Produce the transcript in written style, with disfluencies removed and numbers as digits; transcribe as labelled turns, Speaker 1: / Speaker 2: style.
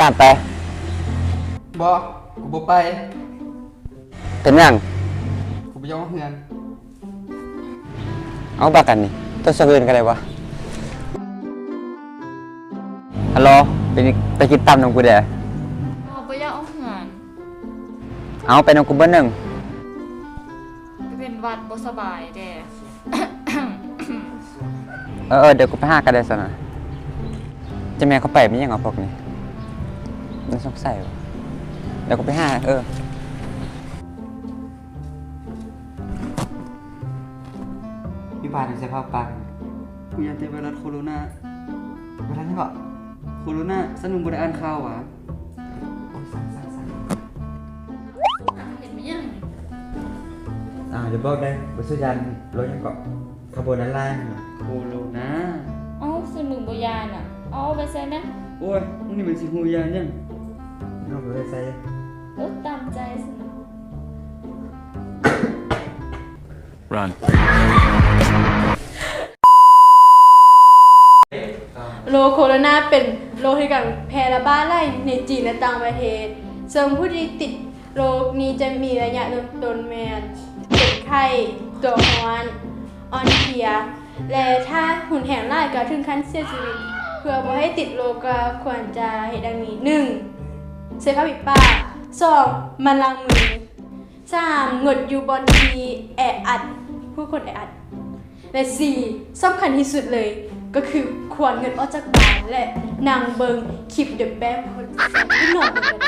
Speaker 1: ตามไป
Speaker 2: บ่กูบ่ไป
Speaker 1: เป็นยัง
Speaker 2: กูไปย่องเฮือน
Speaker 1: เอาบากันนี่ตัวสะเฮือนกันเลยวะฮัลโหลไปกินตำน้ำกูเด้อ
Speaker 3: เอาไปย่าเอาเหือน
Speaker 1: เอาไปน้ำกูเบอร์หนึ่ง
Speaker 3: ไปเป็นวัดบ่สบายแด่
Speaker 1: เดี๋ยวกูไปหากันได้สินะจะแม่เขาไปไม่ยังเอาพวกนี้มันสงสัยวะเดี๋ยวกูไปหา
Speaker 2: พี่พาถึงใส่ผ้าปังกูยังติดไวรัสโคโรนาไวรัสนี่บ่โคโรนาสนุกบ่ได้อ่านข่าวหวะโอ้ยสั่น
Speaker 3: เห็นไหมยัง
Speaker 1: เดี๋ยวบอกได้บริษัทยันรถยังเกาะขบวนด้านล่าง
Speaker 2: โคโรนา
Speaker 3: เอาสมึงบ่ยานอ่ะเอาไปใส่นะ
Speaker 2: โอ้ยมึงนี่มันสิฮู้ยานยัง
Speaker 1: น้องไปใส่
Speaker 3: ตามใจสินะ
Speaker 4: Run.
Speaker 5: โรคโคโรนาเป็นโรคที่การแพร่ระบาดได้ในจีนและต่างประเทศซึ่งผู้ที่ติดโรคนี้จะมีระยะเริ่มต้นแมนเป็นไข้ตัวร้อนอ่อนเพลียและถ้าหุ่นแห้งร้ายก็ถึงขั้นเสียชีวิตเพื่อบ่ให้ติดโรคก็ควรจะเฮ็ดดังนี้ 1. ใส่ผ้าปิดปาก 2. มันล้างมือ 3. งดอยู่บนที่แออัดผู้คนแออัดและ 4. สำคัญที่สุดเลยก็คือควรเงินออกจากบ้านและนางเบิงคลิปเดอะแบงค์คนที่นอนกันเลย